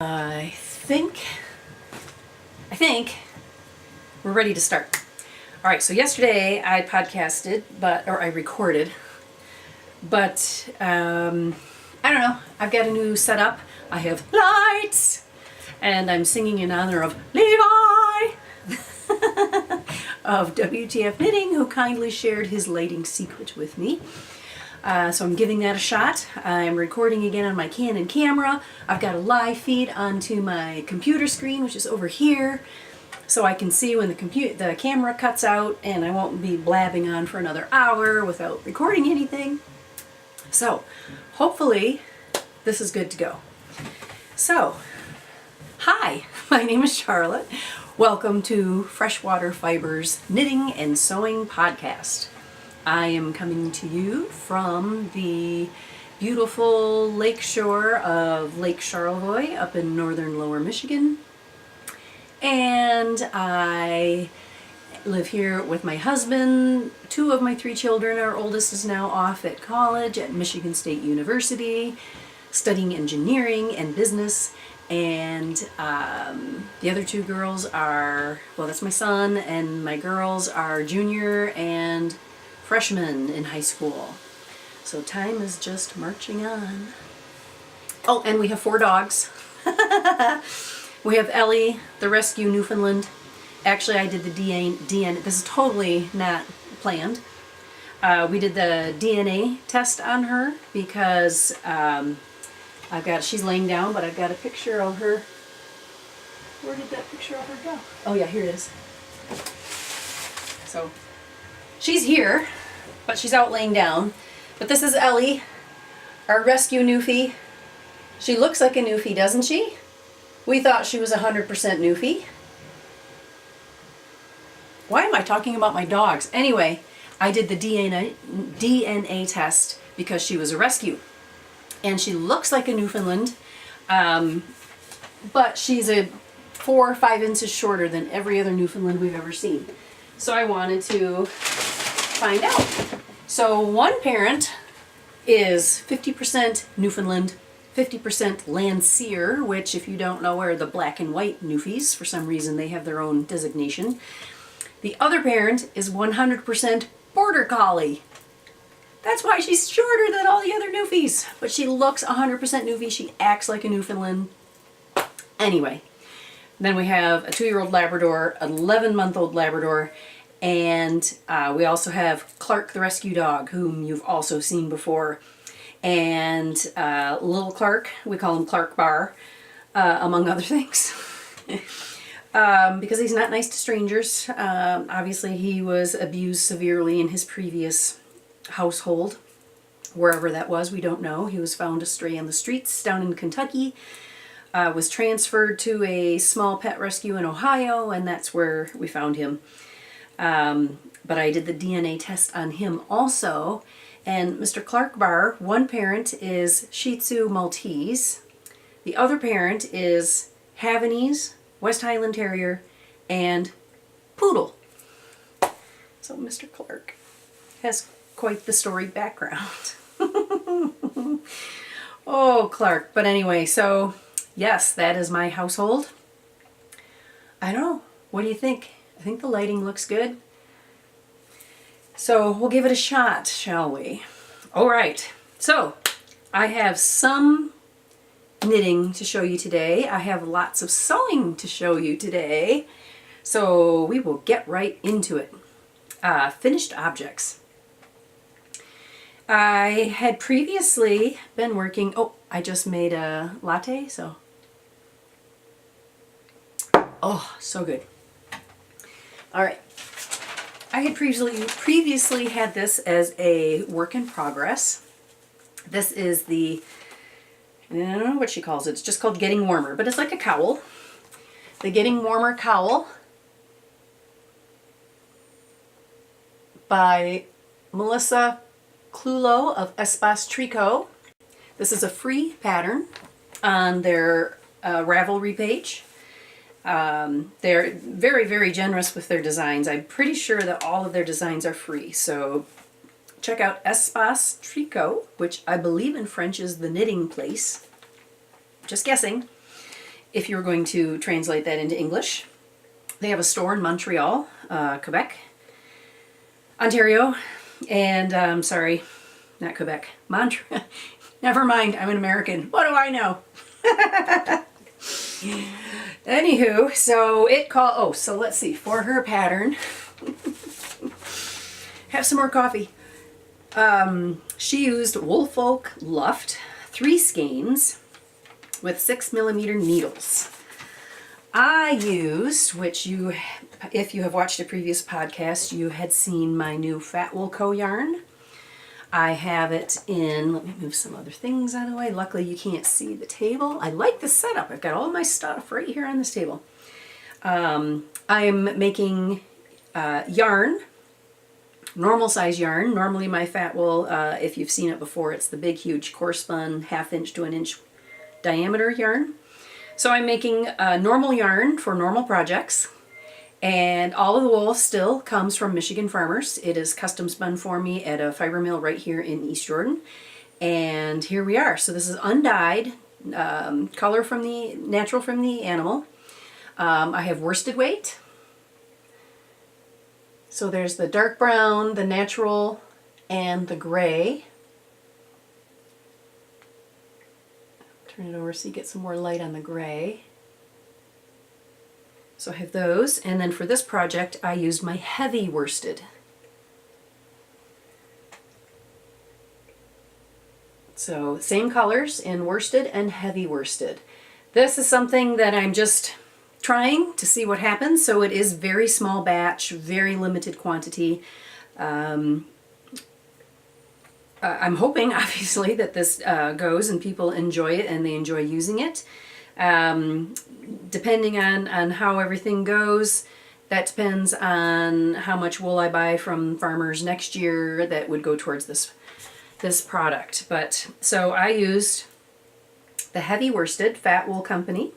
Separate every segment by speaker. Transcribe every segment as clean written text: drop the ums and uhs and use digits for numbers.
Speaker 1: I think we're ready to start. All right, so yesterday I podcasted, I recorded, but I don't know, I've got a new setup. I have lights, and I'm singing in honor of Levi of WTF Knitting, who kindly shared his lighting secret with me. So I'm giving that a shot. I'm recording again on my Canon camera. I've got a live feed onto my computer screen, which is over here, so I can see when the camera cuts out, and I won't be blabbing on for another hour without recording anything. So hopefully this is good to go. So, hi, my name is Charlotte. Welcome to Freshwater Fibers Knitting and Sewing Podcast. I am coming to you from the beautiful lakeshore of Lake Charlevoix up in northern Lower Michigan. And I live here with my husband, 2 of my 3 children. Our oldest is now off at college at Michigan State University, studying engineering and business. And the other 2 girls are, well, that's my son, and my girls are junior and freshman in high school. So time is just marching on. Oh, and we have 4 dogs. We have Ellie, the rescue Newfoundland. Actually, I did the DNA. This is totally not planned. We did the DNA test on her because she's laying down, but I've got a picture of her. Where did that picture of her go? Oh yeah, here it is. So she's here, but she's out laying down. But this is Ellie, our rescue Newfie. She looks like a Newfie, doesn't she? We thought she was 100% Newfie. Why am I talking about my dogs? Anyway, I did the DNA test because she was a rescue. And she looks like a Newfoundland, but she's 4 or 5 inches shorter than every other Newfoundland we've ever seen. So I wanted to find out. So one parent is 50% Newfoundland, 50% Landseer, which, if you don't know, are the black and white Newfies. For some reason, they have their own designation. The other parent is 100% Border Collie. That's why she's shorter than all the other Newfies. But she looks 100% Newfie. She acts like a Newfoundland. Anyway, then we have a 2-year-old Labrador, an 11-month-old Labrador, and we also have Clark the rescue dog, whom you've also seen before. And little Clark, we call him Clark Bar, among other things. Because he's not nice to strangers. Obviously, he was abused severely in his previous household, wherever that was, we don't know. He was found astray on the streets down in Kentucky, was transferred to a small pet rescue in Ohio, and that's where we found him. But I did the DNA test on him also, and Mr. Clark Bar, one parent is Shih Tzu Maltese, the other parent is Havanese, West Highland Terrier, and Poodle. So Mr. Clark has quite the storied background. Oh, Clark. But anyway, so yes, that is my household. I don't know. What do you think? I think the lighting looks good. So we'll give it a shot, shall we? All right. So I have some knitting to show you today. I have lots of sewing to show you today. So we will get right into it. Finished objects. I had previously been working, I just made a latte, so. Oh, so good. All right. I had previously had this as a work in progress. This is the, I don't know what she calls it. It's just called Getting Warmer, but it's like a cowl. The Getting Warmer cowl by Melissa Clulo of Espace Tricot. This is a free pattern on their Ravelry page. They're very, very generous with their designs. I'm pretty sure that all of their designs are free. So check out Espace Tricot, which I believe in French is the knitting place. Just guessing. if you're going to translate that into English. They have a store in Montreal, Quebec, Ontario, and sorry, not Quebec, Montreal. Never mind, I'm an American. What do I know? Anywho, so so let's see, for her pattern, have some more coffee. She used Woolfolk Luft 3 skeins with 6mm needles. I used, which if you have watched a previous podcast, you had seen my new fatwoolco yarn. I have it in, let me move some other things out of the way. Luckily you can't see the table. I like the setup. I've got all my stuff right here on this table. I'm making yarn, normal size yarn. Normally my fat wool, if you've seen it before, it's the big huge coarse spun 1/2 inch to 1 inch diameter yarn. So I'm making normal yarn for normal projects, and all of the wool still comes from Michigan farmers. It is custom spun for me at a fiber mill right here in East Jordan, and here we are. So this is undyed, color from the natural from the animal. I have worsted weight. So there's the dark brown, the natural, and the gray. Turn it over so you get some more light on the gray. So I have those, and then for this project I used my heavy worsted. So same colors in worsted and heavy worsted. This is something that I'm just trying to see what happens, so it is very small batch, very limited quantity. I'm hoping, obviously, that this goes and people enjoy it and they enjoy using it. Depending on how everything goes, that depends on how much wool I buy from farmers next year that would go towards this product. But so I used the heavy worsted, Fat Wool Company,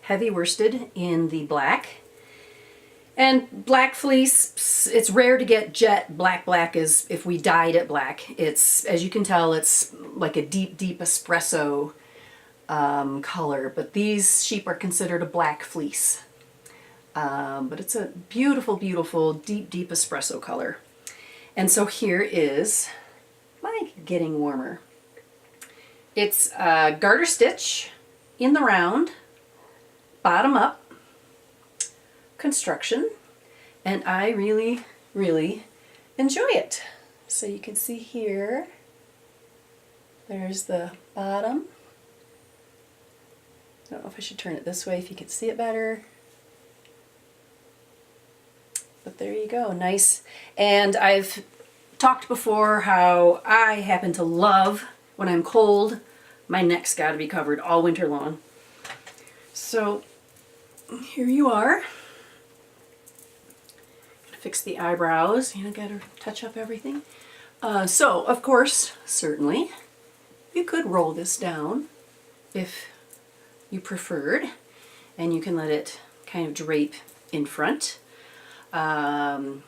Speaker 1: heavy worsted in the black. And black fleece, it's rare to get jet black is if we dyed it black. It's, as you can tell, it's like a deep espresso color, but these sheep are considered a black fleece. But it's a beautiful deep espresso color. And so here is my getting warmer. It's a garter stitch in the round, bottom up construction, and I really enjoy it. So you can see here, there's the bottom. I don't know if I should turn it this way if you can see it better. But there you go, nice. And I've talked before how I happen to love, when I'm cold, my neck's got to be covered all winter long. So here you are. Fix the eyebrows, you know, gotta touch up everything. So, of course, certainly, you could roll this down if you preferred, and you can let it kind of drape in front. I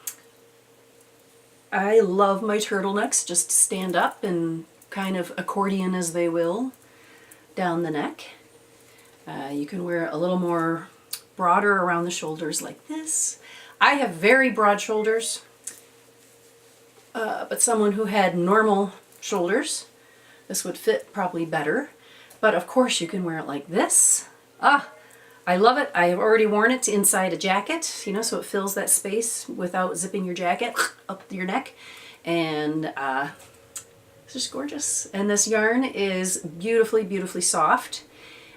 Speaker 1: love my turtlenecks just stand up and kind of accordion as they will down the neck. You can wear a little more broader around the shoulders like this. I have very broad shoulders, but someone who had normal shoulders, this would fit probably better. But of course you can wear it like this. I love it. I have already worn it inside a jacket, you know, so it fills that space without zipping your jacket up your neck. And it's just gorgeous. And this yarn is beautifully soft.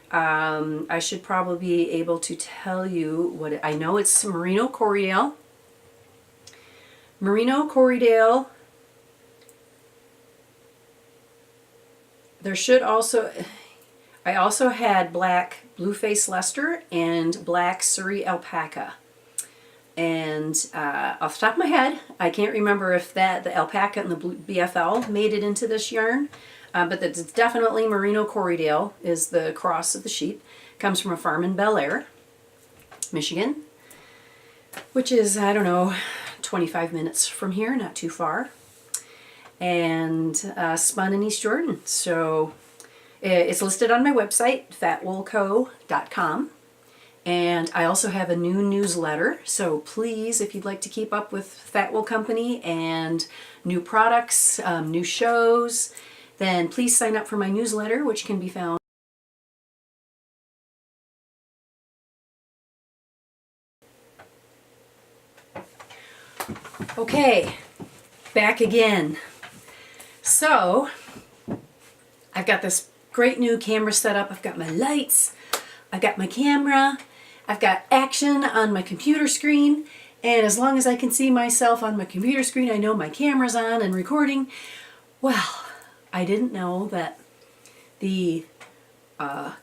Speaker 1: I should probably be able to tell you what I know. It's Merino Corriedale. Merino Corriedale. There should also, I also had black Blueface Leicester and black Surrey Alpaca. And off the top of my head, I can't remember if the alpaca and the BFL made it into this yarn. But it's definitely Merino Corriedale is the cross of the sheep. Comes from a farm in Bel Air, Michigan, which is, I don't know, 25 minutes from here, not too far. And spun in East Jordan. So it's listed on my website, fatwoolco.com. And I also have a new newsletter, so please, if you'd like to keep up with Fat Wool Company and new products, new shows, then please sign up for my newsletter, which can be found. Okay, back again. So, I've got this great new camera set up. I've got my lights, I've got my camera, I've got action on my computer screen, and as long as I can see myself on my computer screen, I know my camera's on and recording. Well, I didn't know that the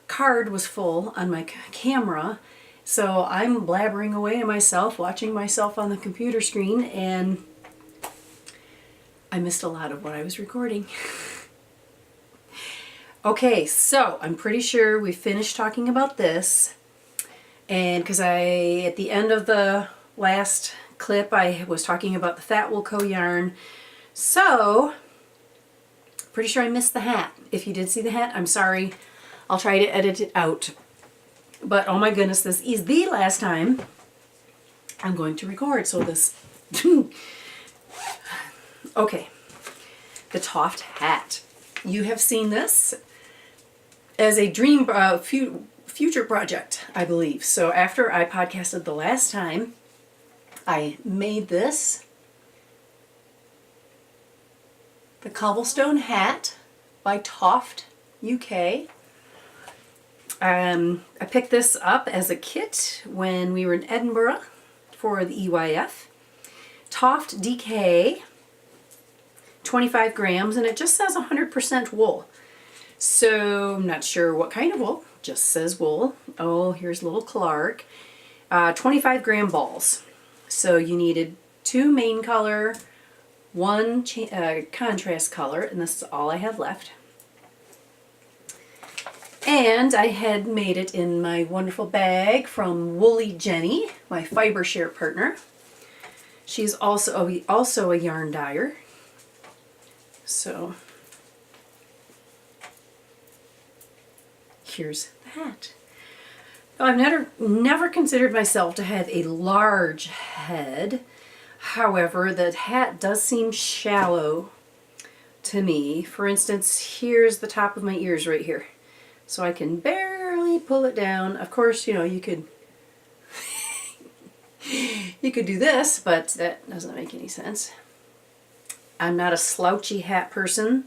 Speaker 1: card was full on my camera, so I'm blabbering away to myself, watching myself on the computer screen, and I missed a lot of what I was recording. Okay, so I'm pretty sure we finished talking about this, and because at the end of the last clip I was talking about the fatwoolco yarn, so pretty sure I missed the hat. If you did see the hat, I'm sorry. I'll try to edit it out. But oh my goodness, this is the last time I'm going to record, so this... Okay, the Toft hat. You have seen this as a dream future project, I believe. So after I podcasted the last time, I made this, the Cobblestone Hat by Toft UK. I picked this up as a kit when we were in Edinburgh for the EYF. Toft DK, 25 grams, and it just says 100% wool. So I'm not sure what kind of wool, just says wool. Oh, here's little Clark. 25 gram balls. So you needed 2 main color, 1 contrast color, and this is all I have left. And I had made it in my wonderful bag from Woolly Jenny, my fiber share partner. She's also a yarn dyer. So here's the hat. Now, I've never considered myself to have a large head. However, the hat does seem shallow to me. For instance, here's the top of my ears right here. So I can barely pull it down. Of course, you know, you could you could do this, but that doesn't make any sense. I'm not a slouchy hat person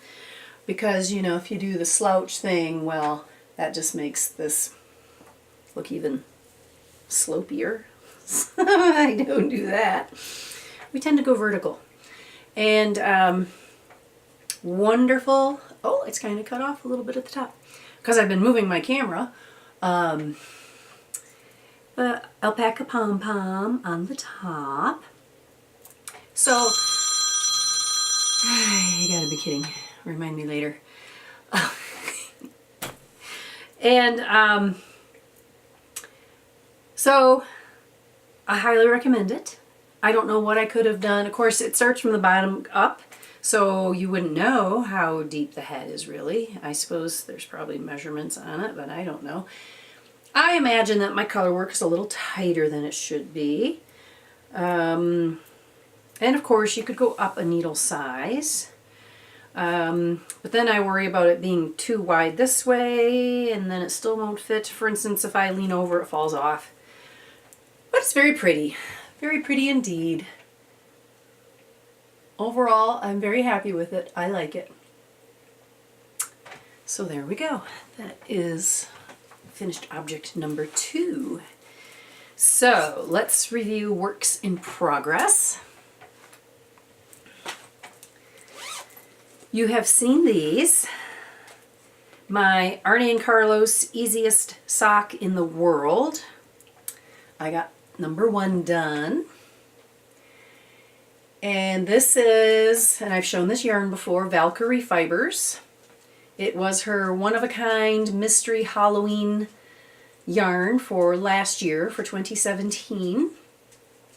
Speaker 1: because, you know, if you do the slouch thing, well, that just makes this look even slopier. I don't do that. We tend to go vertical. And wonderful. Oh, it's kind of cut off a little bit at the top because I've been moving my camera. The alpaca pom-pom on the top. So, you gotta be kidding. Remind me later. And so I highly recommend it. I don't know what I could have done. Of course, it starts from the bottom up, so you wouldn't know how deep the head is really. I suppose there's probably measurements on it, but I don't know. I imagine that my color work is a little tighter than it should be. And of course, you could go up a needle size. But then I worry about it being too wide this way, and then it still won't fit. For instance, if I lean over, it falls off. But it's very pretty indeed. Overall, I'm very happy with it. I like it. So there we go. That is finished object number 2. So let's review works in progress. You have seen these. My Arne and Carlos easiest sock in the world. I got number 1 done. And this is, and I've shown this yarn before, Valkerie fibers. It was her one-of-a-kind mystery Halloween yarn for last year, for 2017.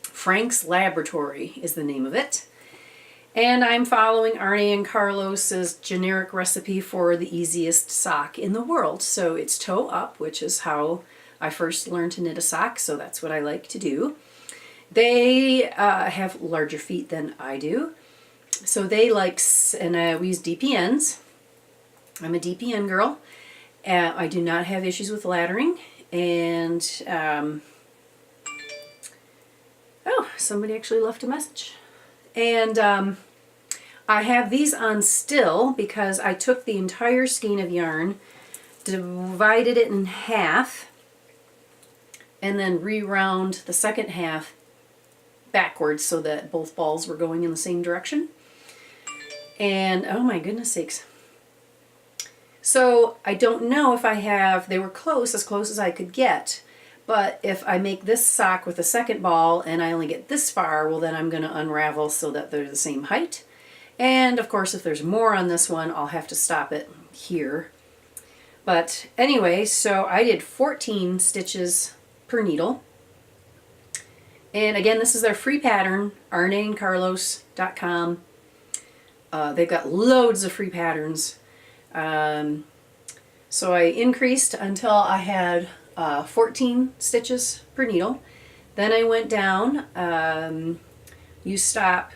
Speaker 1: Frank's Laboratory is the name of it. And I'm following Arne and Carlos's generic recipe for the easiest sock in the world. So it's toe up, which is how I first learned to knit a sock, so that's what I like to do. They have larger feet than I do, so they like, and we use DPNs. I'm a DPN girl. I do not have issues with laddering, and oh, somebody actually left a message. And I have these on still because I took the entire skein of yarn, divided it in half, and then re-wound the second half backwards so that both balls were going in the same direction. And oh my goodness sakes. So I don't know if I have, they were close as I could get, but if I make this sock with a second ball and I only get this far, well then I'm going to unravel so that they're the same height. And of course if there's more on this one, I'll have to stop it here. But anyway, so I did 14 stitches per needle. And again, this is their free pattern, arneandcarlos.com. They've got loads of free patterns. So I increased until I had 14 stitches per needle. Then I went down. You stop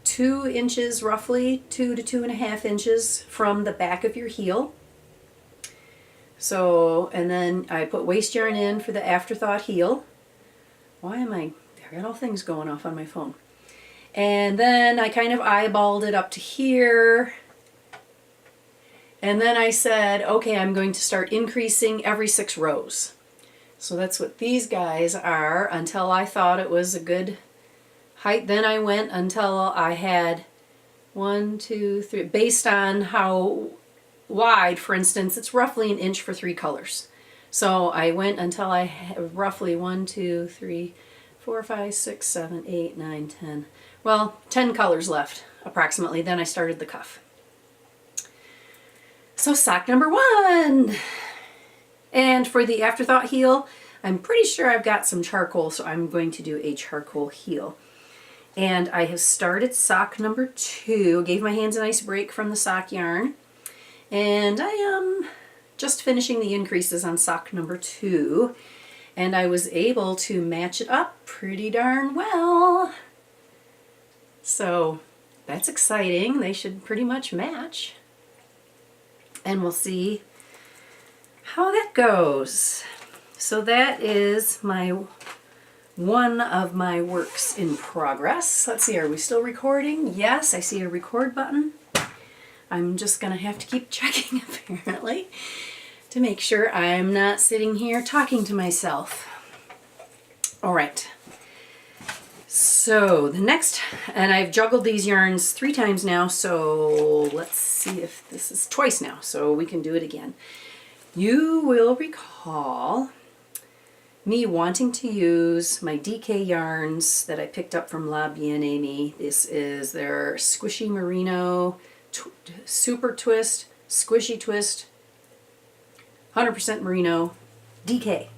Speaker 1: 2 inches, roughly 2 to 2.5 inches from the back of your heel. So, and then I put waste yarn in for the afterthought heel. Why am I got all things going off on my phone. And then I kind of eyeballed it up to here. And then I said, okay, I'm going to start increasing every 6 rows. So that's what these guys are until I thought it was a good height. Then I went until I had 1, 2, 3, based on how wide, for instance, it's roughly 1 inch for 3 colors. So I went until I had roughly 1, 2, 3, 4, 5, 6, 7, 8, 9, 10. Well, 10 colors left approximately. Then I started the cuff. So sock number 1. And for the afterthought heel, I'm pretty sure I've got some charcoal, so I'm going to do a charcoal heel. And I have started sock number 2. Gave my hands a nice break from the sock yarn. And I am just finishing the increases on sock number 2. And I was able to match it up pretty darn well. So that's exciting. They should pretty much match. And we'll see how that goes. So that is one of my works in progress. Let's see, are we still recording? Yes, I see a record button. I'm just gonna have to keep checking apparently to make sure I'm not sitting here talking to myself. All right. So the next, and I've juggled these yarns 3 times now, so let's see if this is twice now, so we can do it again. You will recall me wanting to use my DK yarns that I picked up from La Bien Amy. This is their Squishy Merino Super Twist, Squishy Twist, 100% Merino DK.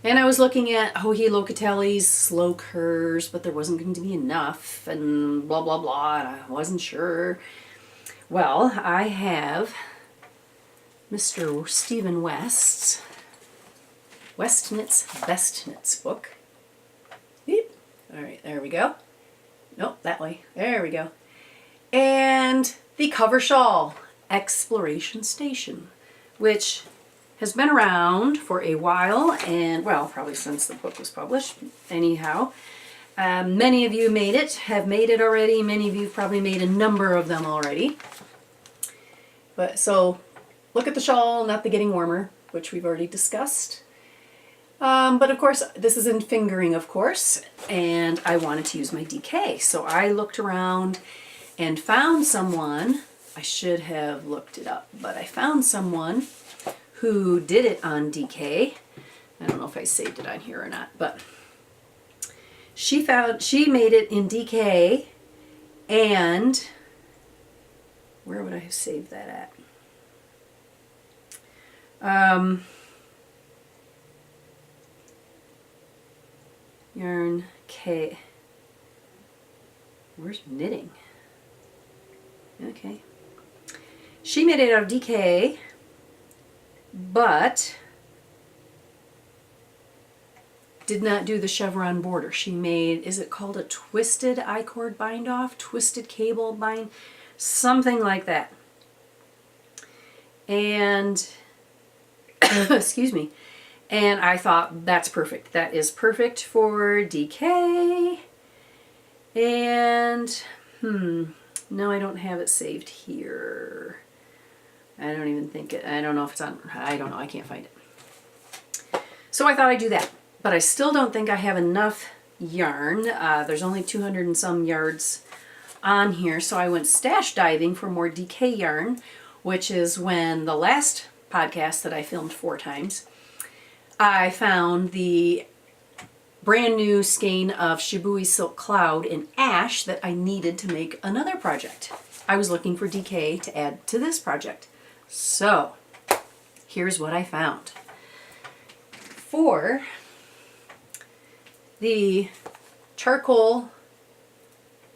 Speaker 1: And I was looking at Joji Locatelli's slow curves, but there wasn't going to be enough, and blah, blah, blah, and I wasn't sure. Well, I have Mr. Stephen West's West Knits Best Knits book. Beep. All right, there we go. Nope, that way. There we go. And the cover shawl, Exploration Station, which has been around for a while, and well, probably since the book was published. Anyhow, many of you have made it already. Many of you have probably made a number of them already. But so look at the shawl, not the getting warmer, which we've already discussed. But of course, this is in fingering, of course, and I wanted to use my DK. So I looked around and found someone. I should have looked it up, but I found someone who did it on DK. I don't know if I saved it on here or not, but she made it in DK, and where would I have saved that at? Yarn K. Where's knitting? Okay. She made it out of DK, but did not do the chevron border. She made, is it called a twisted I-cord bind off? Twisted cable bind? Something like that. And, excuse me. And I thought, that's perfect. That is perfect for DK. And, no, I don't have it saved here. I don't even think it, I don't know if it's on, I don't know, I can't find it. So I thought I'd do that. But I still don't think I have enough yarn. There's only 200 and some yards on here. So I went stash diving for more DK yarn, which is when the last podcast that I filmed 4 times, I found the brand new skein of Shibui Silk Cloud in ash that I needed to make another project. I was looking for DK to add to this project. So here's what I found. For the charcoal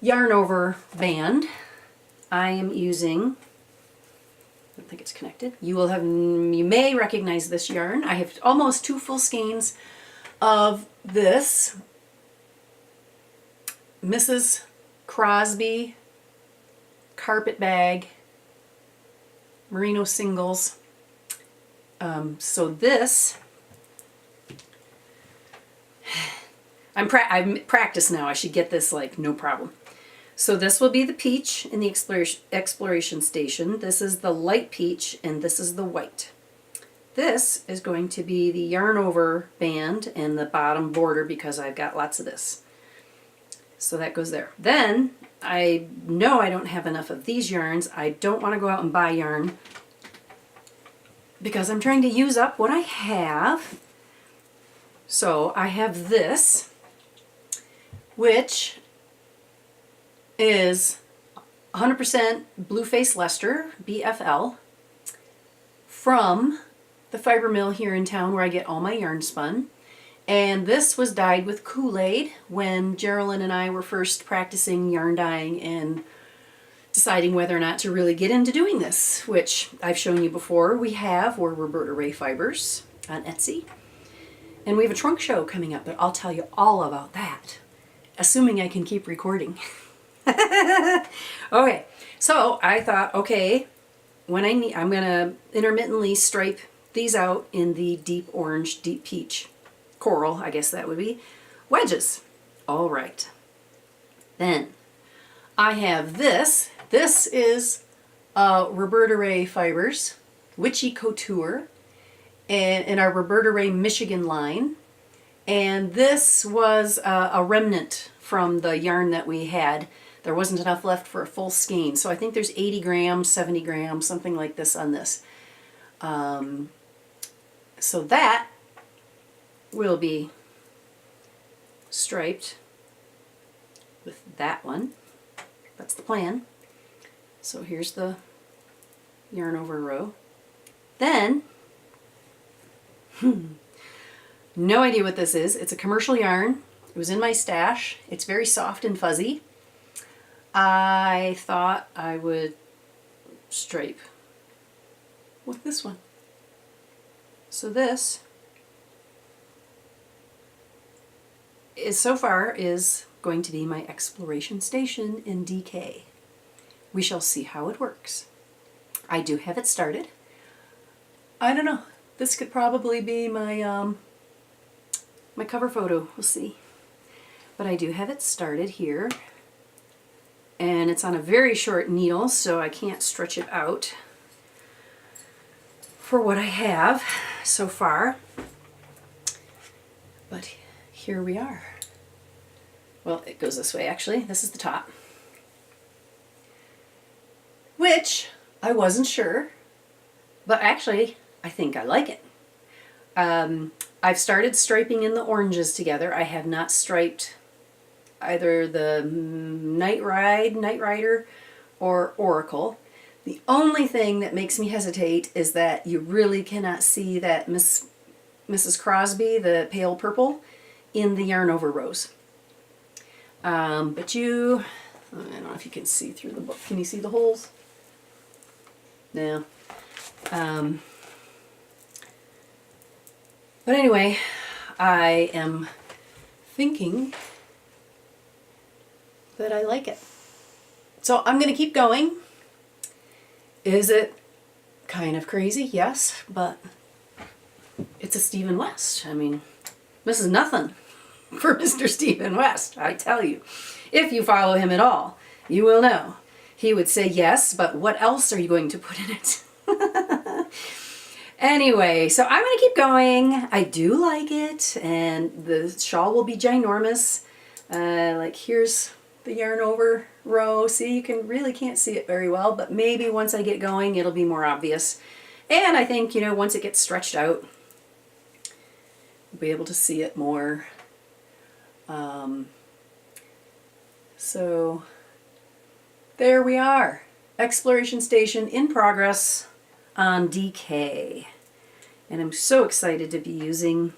Speaker 1: yarn over band, I am using, I don't think it's connected. You may recognize this yarn. I have almost 2 full skeins of this Mrs. Crosby carpet bag merino singles. So this, I'm practiced now. I should get this like no problem. So this will be the peach in the exploration station. This is the light peach and this is the white. This is going to be the yarn over band and the bottom border because I've got lots of this. So that goes there. Then I know I don't have enough of these yarns. I don't want to go out and buy yarn because I'm trying to use up what I have. So I have this, which is 100% Blue Face Leicester, BFL, from the fiber mill here in town where I get all my yarn spun. And this was dyed with Kool-Aid when Geraldine and I were first practicing yarn dyeing and deciding whether or not to really get into doing this, which I've shown you before. We're robertaraefibers on Etsy. And we have a trunk show coming up, but I'll tell you all about that, assuming I can keep recording. Okay, so I thought, okay, I'm gonna intermittently stripe these out in the deep orange, deep peach, coral, I guess that would be, wedges. All right. Then I have this. This is robertaraefibers, Witchy Couture, and in our Roberta Michigan line. And this was a remnant from the yarn that we had. There wasn't enough left for a full skein. So I think there's 80 grams, 70 grams, something like this on this. So that will be striped with that one. That's the plan. So here's the yarn over row. Then, no idea what this is. It's a commercial yarn. It was in my stash. It's very soft and fuzzy. I thought I would stripe with this one. So this is so far is going to be my exploration station in DK. We shall see how it works. I do have it started. I don't know. This could probably be my my cover photo. We'll see. But I do have it started here. And it's on a very short needle, so I can't stretch it out for what I have so far. But here we are. Well, it goes this way actually. This is the top. Which I wasn't sure, but actually I think I like it. I've started striping in the oranges together. I have not striped either the Night Rider, or Oracle. The only thing that makes me hesitate is that you really cannot see that Mrs. Crosby, the pale purple, in the yarn over rows. But I don't know if you can see through the book. Can you see the holes? No. But anyway, I am thinking that I like it. So I'm going to keep going. Is it kind of crazy? Yes, but it's a Stephen West. I mean, this is nothing for Mr. Stephen West, I tell you. If you follow him at all, you will know. He would say yes, but what else are you going to put in it? Anyway, so I'm going to keep going. I do like it, and the shawl will be ginormous. Like here's the yarn over row. See, you really can't see it very well, but maybe once I get going, it'll be more obvious. And I think, you know, once it gets stretched out, you'll be able to see it more. So there we are. Exploration station in progress on DK. And I'm so excited to be using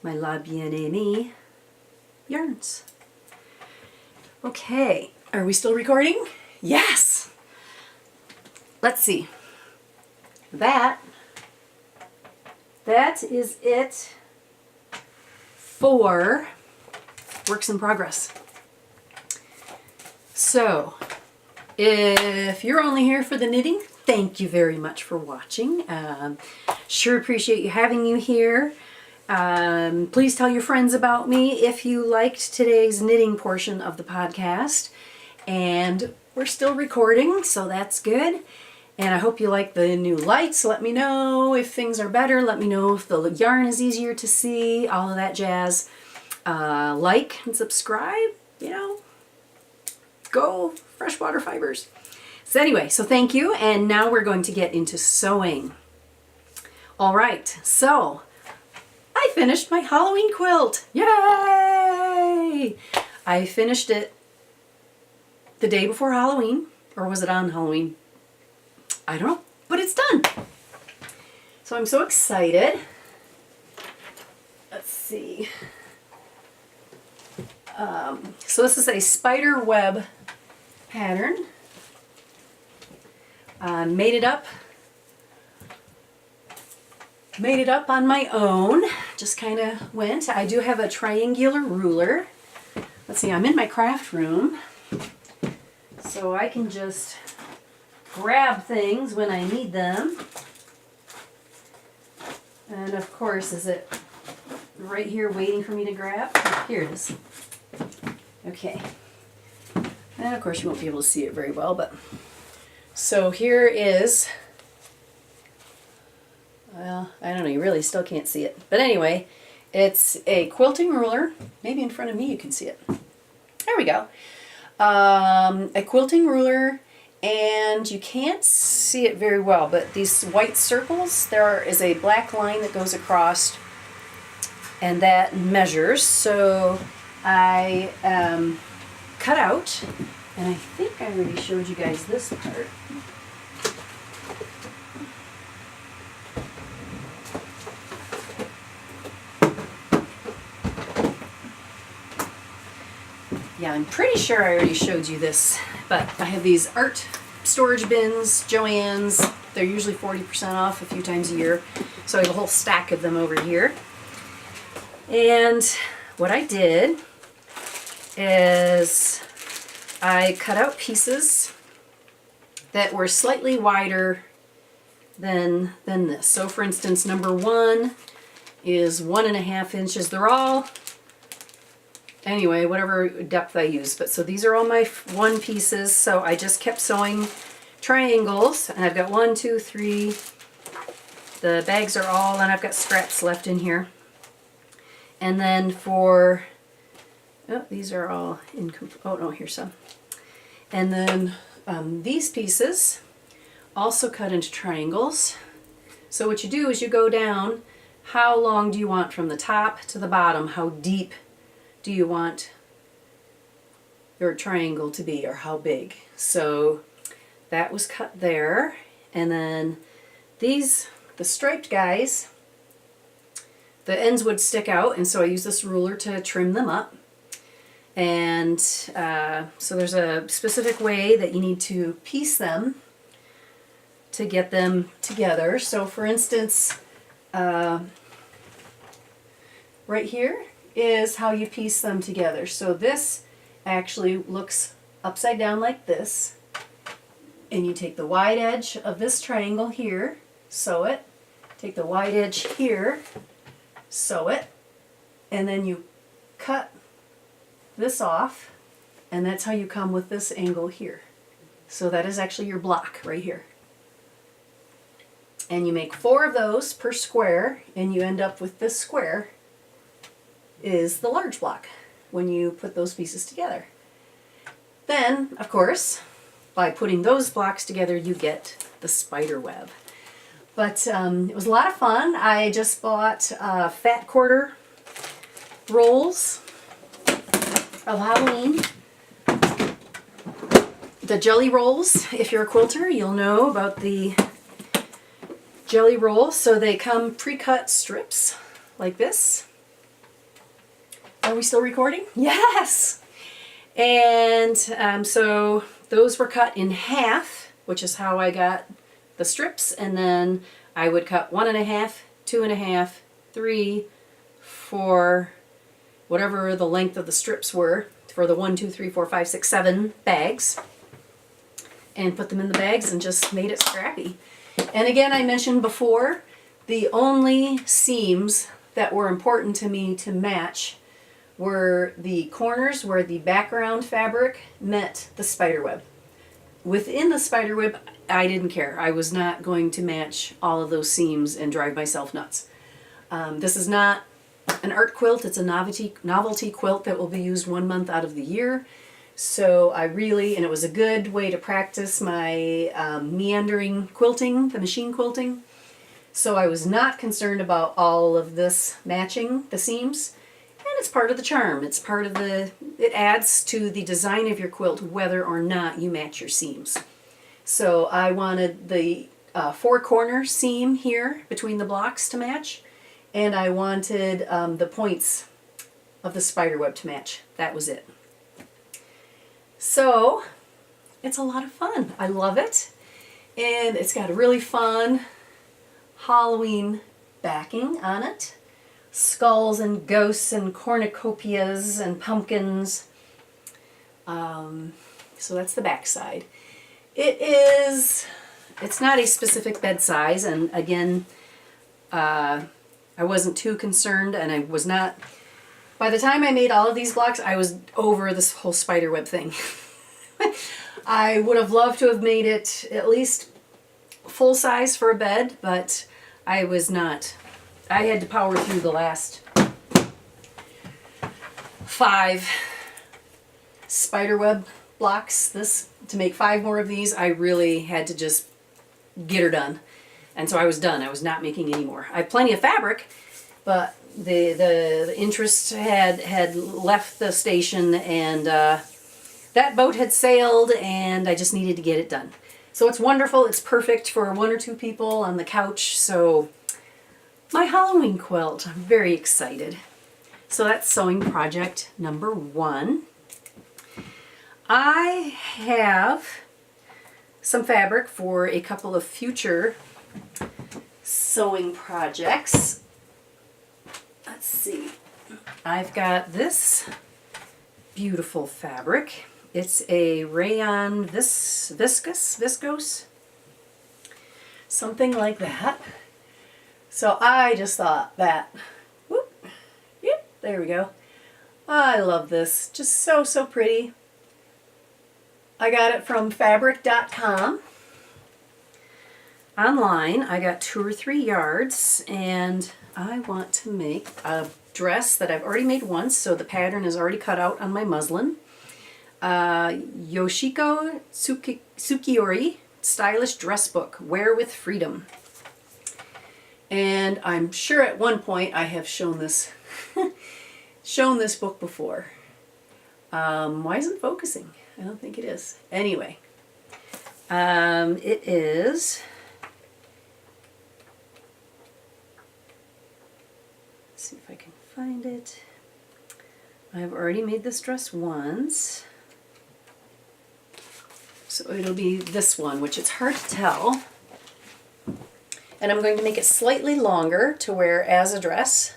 Speaker 1: my La Bien-Aimée yarns. Okay, are we still recording? Yes! Let's see. That is it for works in progress. So, if you're only here for the knitting, thank you very much for watching. Sure appreciate you having you here. Please tell your friends about me if you liked today's knitting portion of the podcast. And we're still recording, so that's good. And I hope you like the new lights. Let me know if things are better. Let me know if the yarn is easier to see, all of that jazz. Like and subscribe, you know. Go freshwater fibers. So anyway, so thank you, and now we're going to get into sewing. All right, so I finished my Halloween quilt. Yay! I finished it the day before Halloween, or was it on Halloween? I don't know, but it's done. So I'm so excited. Let's see. So this is a spider web pattern. Made it up on my own. Just kind of went. I do have a triangular ruler. Let's see, I'm in my craft room, so I can just grab things when I need them. And of course, is it right here waiting for me to grab? Here it is. Okay. And of course you won't be able to see it very well, but so here is, well, I don't know, you really still can't see it. But anyway, it's a quilting ruler. Maybe in front of me you can see it. There we go. A quilting ruler, and you can't see it very well, but these white circles, there is a black line that goes across, and that measures. So I cut out, and I think I already showed you guys this part. Yeah, I'm pretty sure I already showed you this, but I have these art storage bins, Joann's. They're usually 40% off a few times a year. So I have a whole stack of them over here. And what I did is I cut out pieces that were slightly wider than this. So for instance, number 1 is 1.5 inches. They're all, anyway, whatever depth I use. But so these are all my 1 pieces. So I just kept sewing triangles, and I've got 1, 2, 3. The bags are all, and I've got scraps left in here. And then for, oh, these are all incomplete. Oh no, here's some. And then these pieces also cut into triangles. So what you do is you go down, how long do you want from the top to the bottom? How deep do you want your triangle to be, or how big? So that was cut there. And then these, the striped guys, the ends would stick out, and so I use this ruler to trim them up. And so there's a specific way that you need to piece them to get them together. So for instance, right here, is how you piece them together. So this actually looks upside down like this, and you take the wide edge of this triangle here, sew it, take the wide edge here, sew it, and then you cut this off, and that's how you come with this angle here. So that is actually your block right here. And you make 4 of those per square, and you end up with this square is the large block when you put those pieces together. Then, of course, by putting those blocks together, you get the spider web. But it was a lot of fun. I just bought fat quarter rolls of Halloween. The jelly rolls, if you're a quilter, you'll know about the jelly roll. So they come pre-cut strips like this. Are we still recording? Yes! And so those were cut in half, which is how I got the strips, and then I would cut 1.5, 2.5, 3, 4, whatever the length of the strips were for the 1, 2, 3, 4, 5, 6, 7 bags, and put them in the bags and just made it scrappy. And again, I mentioned before, the only seams that were important to me to match were the corners where the background fabric met the spiderweb. Within the spiderweb, I didn't care. I was not going to match all of those seams and drive myself nuts. This is not an art quilt, it's a novelty quilt that will be used 1 month out of the year. So I really, and it was a good way to practice my meandering quilting, the machine quilting. So I was not concerned about all of this matching the seams. And it's part of the charm. It's part of the, it adds to the design of your quilt whether or not you match your seams. So I wanted the 4 corner seam here between the blocks to match, and I wanted the points of the spiderweb to match. That was it. So it's a lot of fun. I love it. And it's got a really fun Halloween backing on it. Skulls and ghosts and cornucopias and pumpkins. So that's the back side. It's not a specific bed size, and again, I wasn't too concerned, and I was not, by the time I made all of these blocks, I was over this whole spiderweb thing. I would have loved to have made it at least full size for a bed, but I was not. I had to power through the last 5 spiderweb blocks to make 5 more of these. I really had to just get her done. And so I was done. I was not making any more. I have plenty of fabric, but the interest had left the station, and that boat had sailed, and I just needed to get it done. So it's wonderful. It's perfect for 1 or 2 people on the couch. So my Halloween quilt, I'm very excited. So that's sewing project number 1. I have some fabric for a couple of future sewing projects. Let's see. I've got this beautiful fabric. It's a rayon viscose, something like that. So I just thought that, whoop, yep, there we go. I love this, just so pretty. I got it from fabric.com. Online, I got 2 or 3 yards, and I want to make a dress that I've already made once, so the pattern is already cut out on my muslin. Yoshiko Tsukiori Stylish Dress Book, Wear with Freedom. And I'm sure at one point I have shown this shown this book before. Why isn't it focusing? I don't think it is. Anyway, it is, let's see if I can find it. I've already made this dress once. So it'll be this one, which it's hard to tell. And I'm going to make it slightly longer to wear as a dress.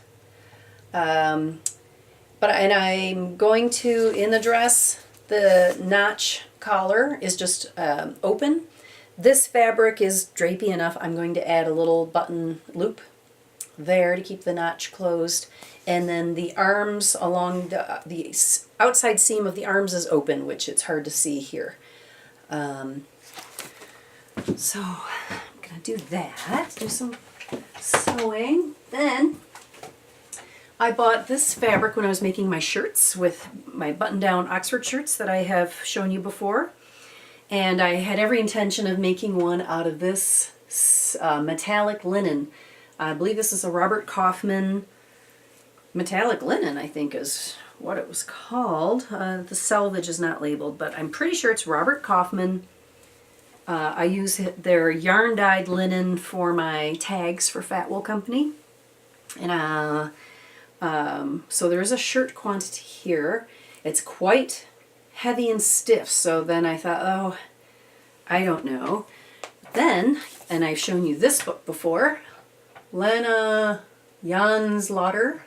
Speaker 1: and I'm going to, in the dress, the notch collar is just open. This fabric is drapey enough. I'm going to add a little button loop there to keep the notch closed. And then the arms along the outside seam of the arms is open, which it's hard to see here. So I'm gonna do that, do some sewing. Then I bought this fabric when I was making my shirts with my button-down Oxford shirts that I have shown you before. And I had every intention of making one out of this metallic linen. I believe this is a Robert Kaufman metallic linen, I think is what it was called. The selvage is not labeled, but I'm pretty sure it's Robert Kaufman. I use their yarn-dyed linen for my tags for Fatwool Company. And so there is a shirt quantity here. It's quite heavy and stiff, so then I thought, oh, I don't know. Then, and I've shown you this book before, Lena Jansdotter,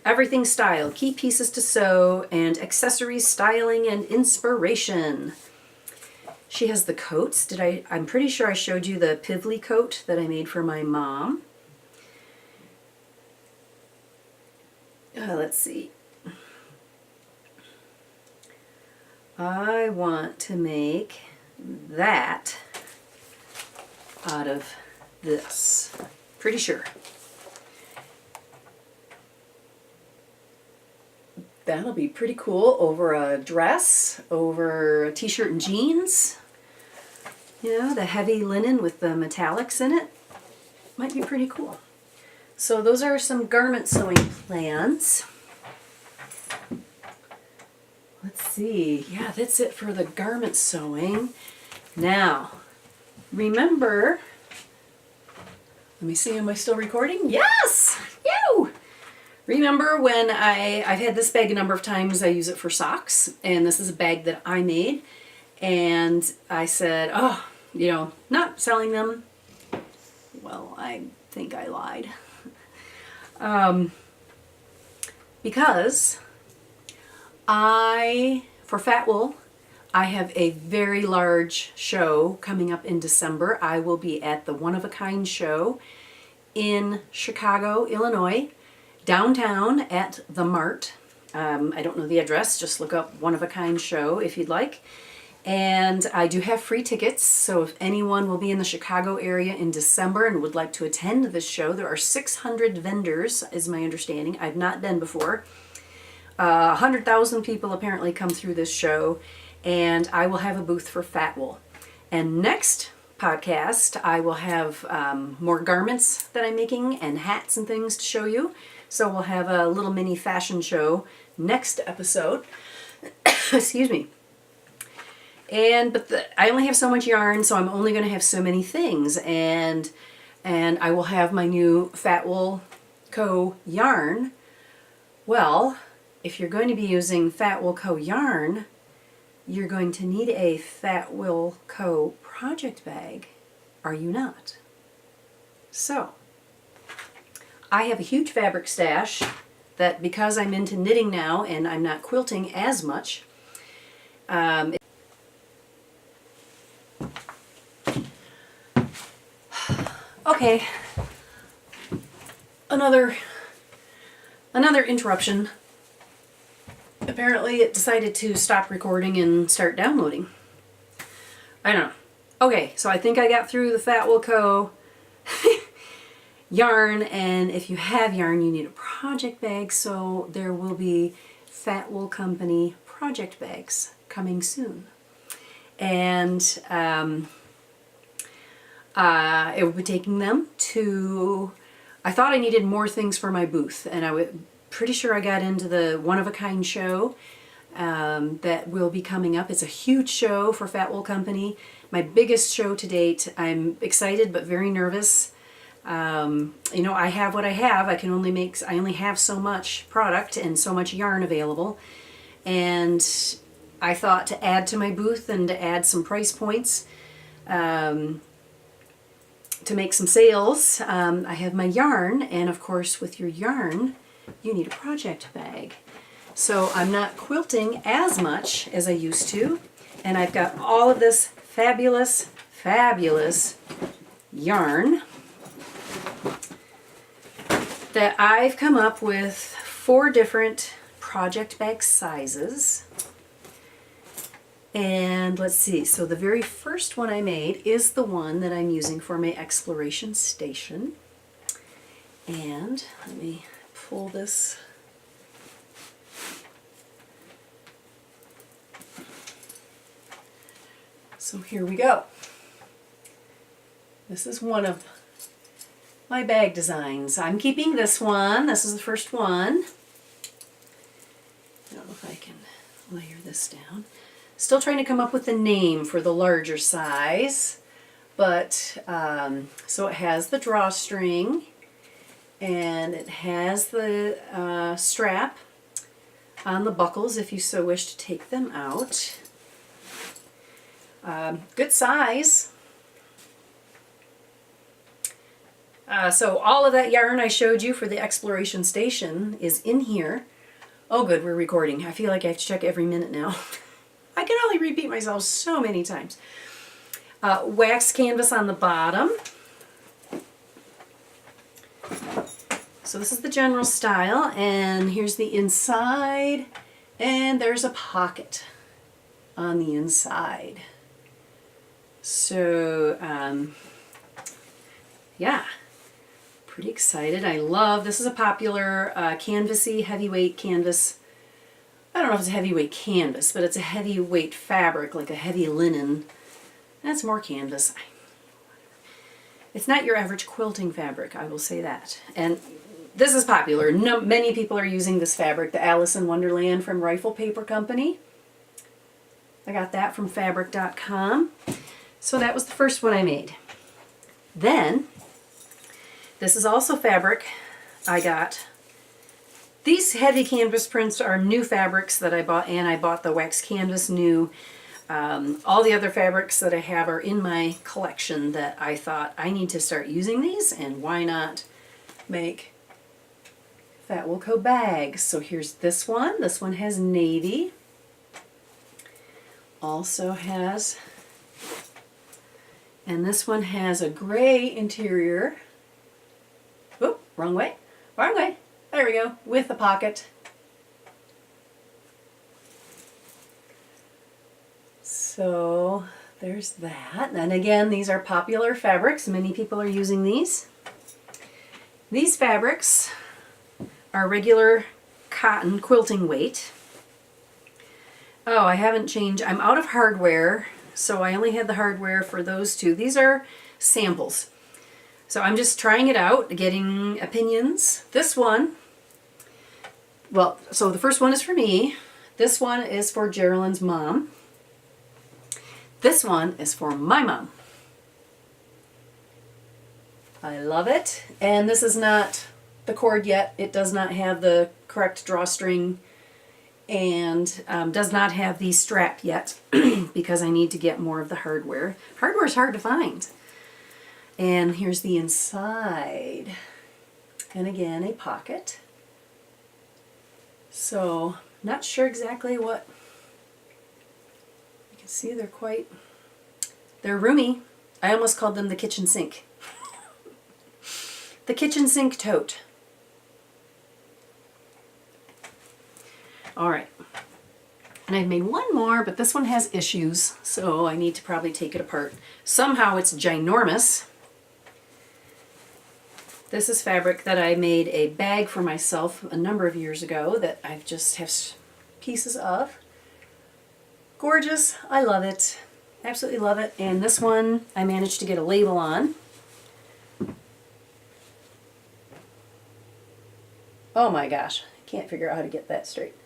Speaker 1: Everything Style, Key Pieces to Sew and Accessories Styling and Inspiration. She has the coats. I'm pretty sure I showed you the Pivli coat that I made for my mom. Let's see. I want to make that out of this. Pretty sure. That'll be pretty cool over a dress, over a t-shirt and jeans. You know, the heavy linen with the metallics in it. Might be pretty cool. So those are some garment sewing plans. Let's see. Yeah, that's it for the garment sewing. Now, remember, let me see, am I still recording? Yes! Yo! Remember when I've had this bag a number of times, I use it for socks, and this is a bag that I made, and I said, oh, you know, not selling them. Well, I think I lied. Because for Fatwool, I have a very large show coming up in December. I will be at the One of a Kind show in Chicago, Illinois, downtown at the Mart. I don't know the address, just look up One of a Kind show if you'd like. And I do have free tickets, so if anyone will be in the Chicago area in December and would like to attend this show, there are 600 vendors, is my understanding. I've not been before. 100,000 people apparently come through this show, and I will have a booth for Fatwool. And next podcast, I will have more garments that I'm making and hats and things to show you. So we'll have a little mini fashion show next episode. Excuse me. But I only have so much yarn, so I'm only going to have so many things. And I will have my new fatwoolco yarn. Well, if you're going to be using fatwoolco yarn, you're going to need a fatwoolco project bag, are you not? So, I have a huge fabric stash that, because I'm into knitting now and I'm not quilting as much, okay, another interruption. Apparently it decided to stop recording and start downloading. I don't know. Okay, so I think I got through the fatwoolco yarn, and if you have yarn, you need a project bag, so there will be Fatwool Company project bags coming soon. And I will be taking them to, I thought I needed more things for my booth, and I was pretty sure I got into the One of a Kind show that will be coming up. It's a huge show for Fatwool Company, my biggest show to date. I'm excited but very nervous. You know, I have what I have. I only have so much product and so much yarn available, and I thought to add to my booth and to add some price points, to make some sales. I have my yarn, and of course with your yarn you need a project bag. So I'm not quilting as much as I used to, and I've got all of this fabulous, fabulous yarn that I've come up with 4 different project bag sizes. And let's see, so the very first one I made is the one that I'm using for my exploration station. And let me pull this. So here we go. This is one of my bag designs. I'm keeping this one. This is the first one. I don't know if I can layer this down. Still trying to come up with a name for the larger size, but so it has the drawstring and it has the strap on the buckles if you so wish to take them out. Good size. So all of that yarn I showed you for the exploration station is in here. Oh good, we're recording. I feel like I have to check every minute now. I can only repeat myself so many times. Wax canvas on the bottom. So this is the general style, and here's the inside, and there's a pocket on the inside. So yeah, pretty excited. I love, this is a popular canvasy heavyweight canvas. I don't know if it's a heavyweight canvas, but it's a heavyweight fabric, like a heavy linen. That's more canvas. It's not your average quilting fabric, I will say that. And this is popular. Many people are using this fabric, the Alice in Wonderland from Rifle Paper Company. I got that from fabric.com. So that was the first one I made. Then, this is also fabric I got. These heavy canvas prints are new fabrics that I bought, and I bought the wax canvas new. All the other fabrics that I have are in my collection that I thought I need to start using these, and why not make fatwoolco bags. So here's this one. This one has navy. Also has, and this one has a gray interior. Oop, wrong way, wrong way. There we go, with a pocket. So there's that. And again, these are popular fabrics. Many people are using these. These fabrics are regular cotton quilting weight. Oh, I haven't changed. I'm out of hardware, so I only had the hardware for those two. These are samples. So I'm just trying it out, getting opinions. This one, well, so the first one is for me. This one is for Geraldine's mom. This one is for my mom. I love it. And this is not the cord yet. It does not have the correct drawstring and does not have the strap yet because I need to get more of the hardware. Hardware is hard to find. And here's the inside. And again, a pocket. So, not sure exactly what, you can see they're roomy. I almost called them the kitchen sink. The kitchen sink tote. All right. And I've made one more, but this one has issues, so I need to probably take it apart. Somehow it's ginormous. This is fabric that I made a bag for myself a number of years ago that I just have pieces of. Gorgeous. I love it. Absolutely love it. And this one I managed to get a label on. Oh my gosh. I can't figure out how to get that straight.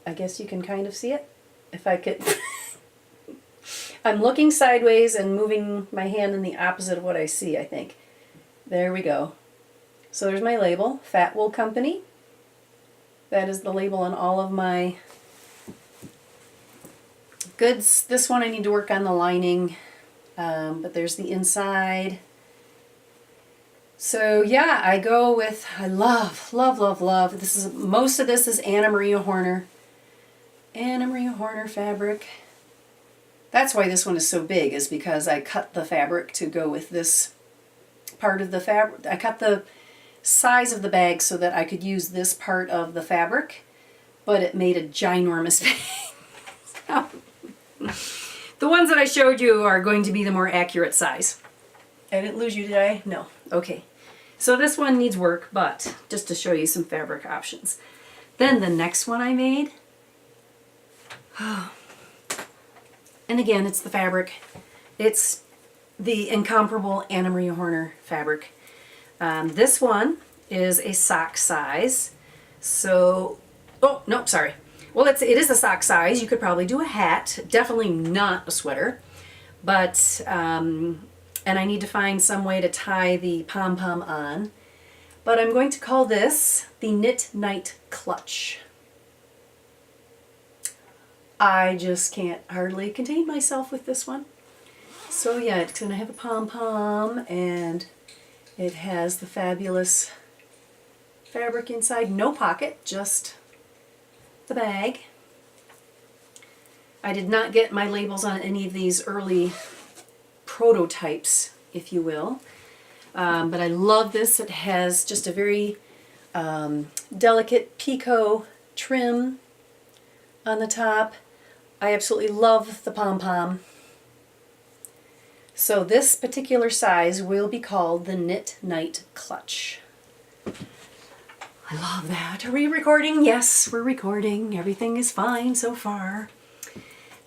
Speaker 1: I guess you can kind of see it. If I could. I'm looking sideways and moving my hand in the opposite of what I see, I think. There we go. So there's my label, Fat Wool Company. That is the label on all of my goods. This one I need to work on the lining, but there's the inside. So yeah, I go with, I love, love, love, love. Most of this is Anna Maria Horner. Anna Maria Horner fabric. That's why this one is so big, is because I cut the fabric to go with this part of the fabric. I cut the size of the bag so that I could use this part of the fabric, but it made a ginormous bag. The ones that I showed you are going to be the more accurate size. I didn't lose you, did I? No. Okay. So this one needs work, but just to show you some fabric options. Then the next one I made, and again, it's the fabric. It's the incomparable Anna Maria Horner fabric. This one is a sock size. So, oh, no, sorry. Well, it is a sock size. You could probably do a hat. Definitely not a sweater. But, and I need to find some way to tie the pom-pom on. But I'm going to call this the Knit Night Clutch. I just can't hardly contain myself with this one. So yeah, it's going to have a pom-pom, and it has the fabulous fabric inside. No pocket, just the bag. I did not get my labels on any of these early prototypes, if you will. But I love this. It has just a very delicate picot trim on the top. I absolutely love the pom-pom. So this particular size will be called the Knit Night Clutch. I love that. Are we recording? Yes, we're recording. Everything is fine so far.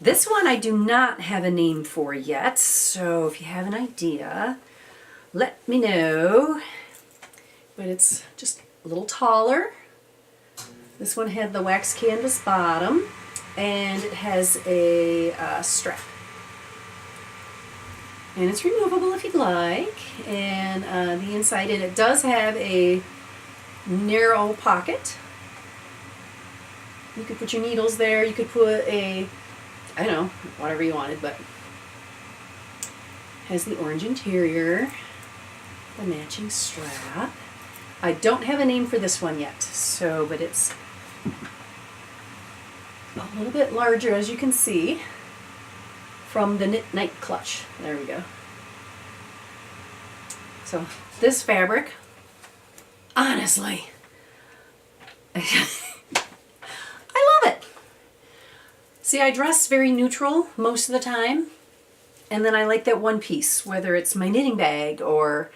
Speaker 1: This one I do not have a name for yet, so if you have an idea, let me know. But it's just a little taller. This one had the wax canvas bottom, and it has a strap. And it's removable if you'd like. And the inside, and it does have a narrow pocket. You could put your needles there. You could put a, I don't know, whatever you wanted, but has the orange interior, the matching strap. I don't have a name for this one yet, so, but it's a little bit larger, as you can see, from the Knit Night Clutch. There we go. So this fabric, honestly, I love it. See, I dress very neutral most of the time, and then I like that one piece, whether it's my knitting bag or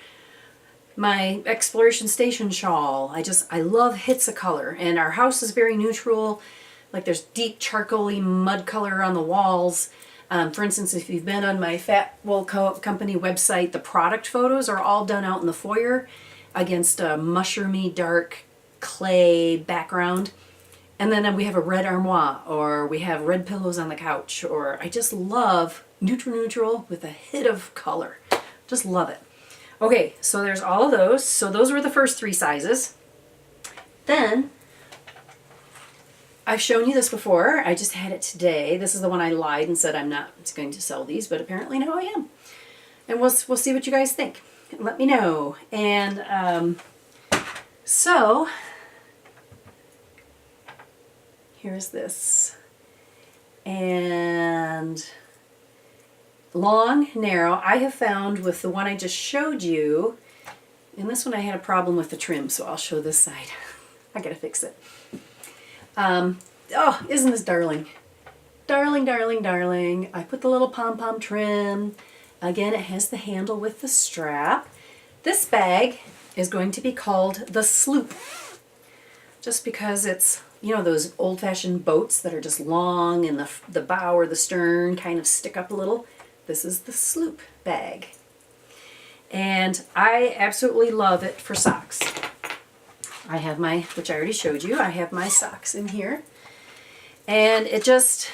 Speaker 1: my exploration station shawl. I love hits of color, and our house is very neutral. Like there's deep charcoaly mud color on the walls. For instance, if you've been on my fatwoolco company website, the product photos are all done out in the foyer against a mushroomy dark clay background. And then we have a red armoire, or we have red pillows on the couch, or I just love neutral with a hit of color. Just love it. Okay, so there's all of those. So those were the first three sizes. Then, I've shown you this before. I just had it today. This is the one I lied and said I'm not going to sell these, but apparently now I am. And we'll see what you guys think. Let me know. And so, here's this. And long, narrow. I have found with the one I just showed you, and this one I had a problem with the trim, so I'll show this side. I gotta fix it. Oh, isn't this darling? Darling, darling, darling. I put the little pom-pom trim. Again, it has the handle with the strap. This bag is going to be called the Sloop, just because it's, you know, those old-fashioned boats that are just long and the bow or the stern kind of stick up a little. This is the Sloop bag. And I absolutely love it for socks. I have my, which I already showed you, I have my socks in here. And it's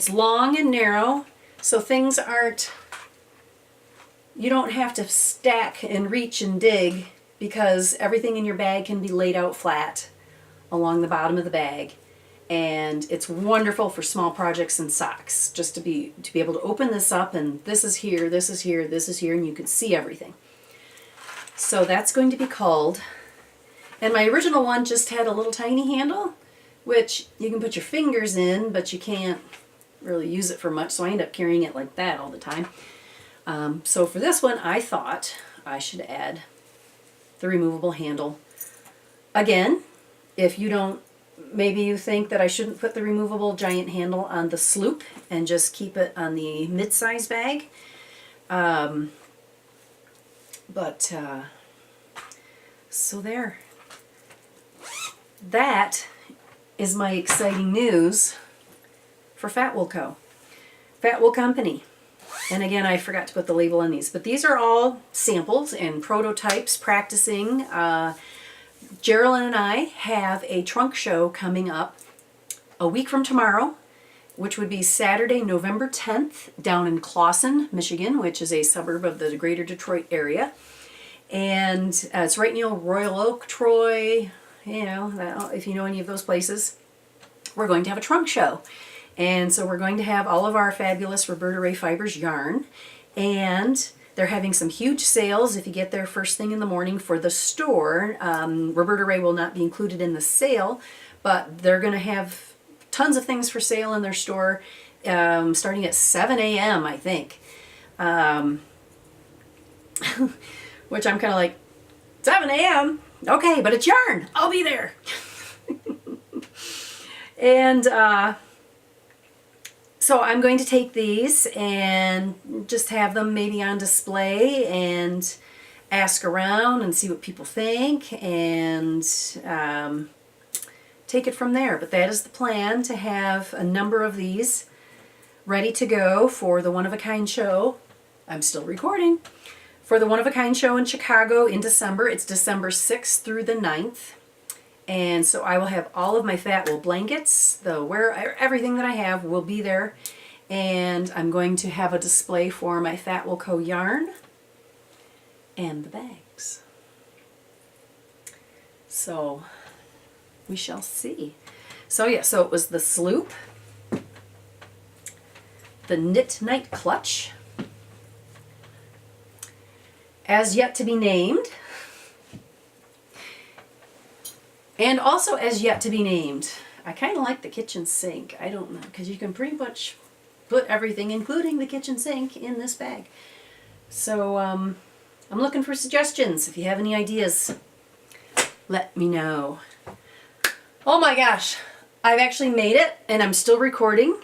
Speaker 1: long and narrow, so things aren't, you don't have to stack and reach and dig, because everything in your bag can be laid out flat along the bottom of the bag. And it's wonderful for small projects and socks, just to be able to open this up, and this is here, this is here, this is here, and you can see everything. So that's going to be called, and my original one just had a little tiny handle, which you can put your fingers in, but you can't really use it for much, so I end up carrying it like that all the time. So for this one, I thought I should add the removable handle. Again, if you don't, maybe you think that I shouldn't put the removable giant handle on the sloop and just keep it on the mid-size bag. So there. That is my exciting news for fatwoolco. Fat Wool Company. And again, I forgot to put the label on these, but these are all samples and prototypes practicing. Geraldine and I have a trunk show coming up a week from tomorrow, which would be Saturday, November 10th, down in Clawson, Michigan, which is a suburb of the greater Detroit area. And it's right near Royal Oak, Troy, you know, if you know any of those places. We're going to have a trunk show. And so we're going to have all of our fabulous robertaraefibers yarn, and they're having some huge sales if you get there first thing in the morning for the store. Roberta will not be included in the sale, but they're going to have tons of things for sale in their store starting at 7 a.m. I think. Which I'm kind of like, 7 a.m.? Okay, but it's yarn. I'll be there. And so I'm going to take these and just have them maybe on display and ask around and see what people think and take it from there. But that is the plan, to have a number of these ready to go for the One of a Kind show. I'm still recording. For the One of a Kind show in Chicago in December. It's December 6th through the 9th. And so I will have all of my fat wool blankets, everything that I have will be there. And I'm going to have a display for my fatwoolco yarn and the bags. So we shall see. So yeah, so it was the sloop, the knit night clutch, as yet to be named, and also as yet to be named. I kind of like the kitchen sink. I don't know, because you can pretty much put everything, including the kitchen sink, in this bag. So I'm looking for suggestions. If you have any ideas, let me know. Oh my gosh, I've actually made it, and I'm still recording.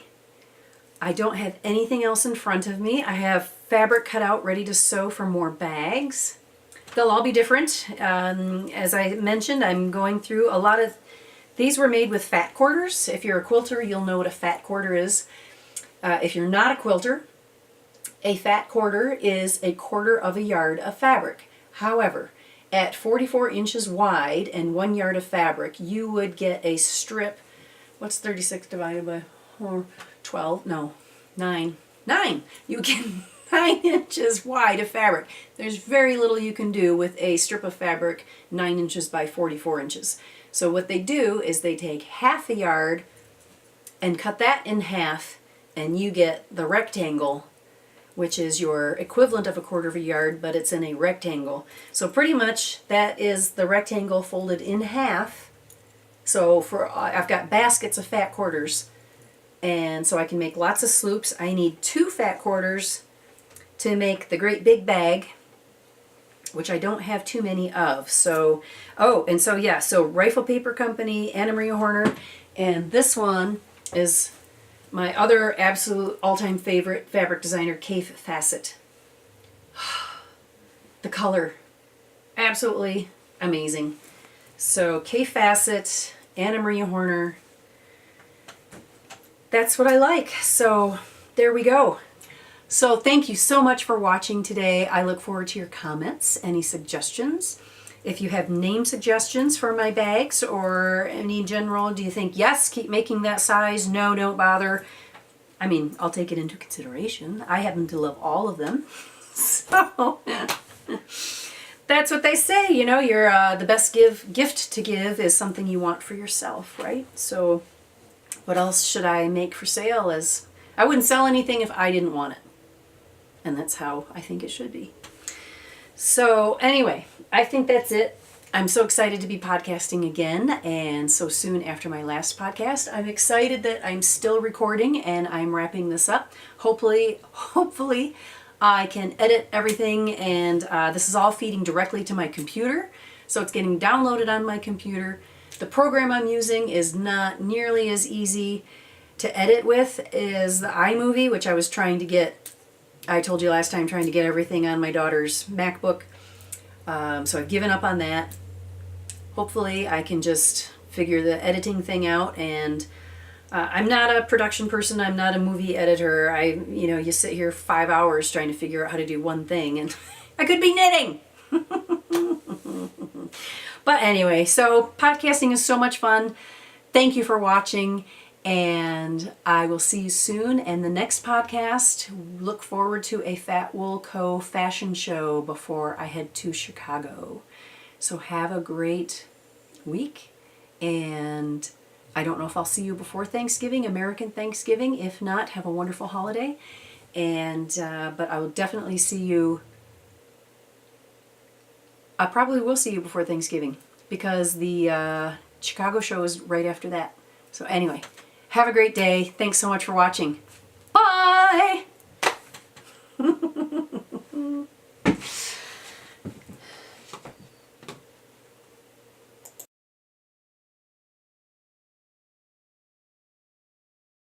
Speaker 1: I don't have anything else in front of me. I have fabric cut out ready to sew for more bags. They'll all be different. As I mentioned, I'm going through a lot of, these were made with fat quarters. If you're a quilter, you'll know what a fat quarter is. If you're not a quilter, a fat quarter is 1/4 of a yard of fabric. However, at 44 inches wide and 1 yard of fabric, you would get a strip. What's 36 divided by 12? No, 9. 9! You get 9 inches wide of fabric. There's very little you can do with a strip of fabric 9 inches by 44 inches. So what they do is they take half a yard and cut that in half, and you get the rectangle, which is your equivalent of 1/4 of a yard, but it's in a rectangle. So pretty much that is the rectangle folded in half. So I've got baskets of fat quarters, and so I can make lots of sloops. I need 2 fat quarters to make the great big bag, which I don't have too many of. So, so Rifle Paper Company, Anna Maria Horner, and this one is my other absolute all-time favorite fabric designer, Kaffe Fassett. The color, absolutely amazing. So Kaffe Fassett, Anna Maria Horner, that's what I like. So there we go. So thank you so much for watching today. I look forward to your comments, any suggestions. If you have name suggestions for my bags or any general, do you think, yes, keep making that size, no, don't bother. I mean, I'll take it into consideration. I happen to love all of them. So that's what they say, you know, the best gift to give is something you want for yourself, right? So what else should I make for sale? I wouldn't sell anything if I didn't want it. And that's how I think it should be. So anyway, I think that's it. I'm so excited to be podcasting again, and so soon after my last podcast. I'm excited that I'm still recording and I'm wrapping this up. Hopefully I can edit everything, and this is all feeding directly to my computer. So it's getting downloaded on my computer. The program I'm using is not nearly as easy to edit with as the iMovie, which I was trying to get, I told you last time, trying to get everything on my daughter's MacBook. So I've given up on that. Hopefully I can just figure the editing thing out, and I'm not a production person, I'm not a movie editor. You sit here 5 hours trying to figure out how to do one thing, and I could be knitting. But anyway, so podcasting is so much fun. Thank you for watching, and I will see you soon. And the next podcast, look forward to a fatwoolco fashion show before I head to Chicago. So have a great week, and I don't know if I'll see you before Thanksgiving, American Thanksgiving. If not, have a wonderful holiday. And but I will definitely see you. I probably will see you before Thanksgiving because the Chicago show is right after that. So anyway, have a great day. Thanks so much for watching. Bye!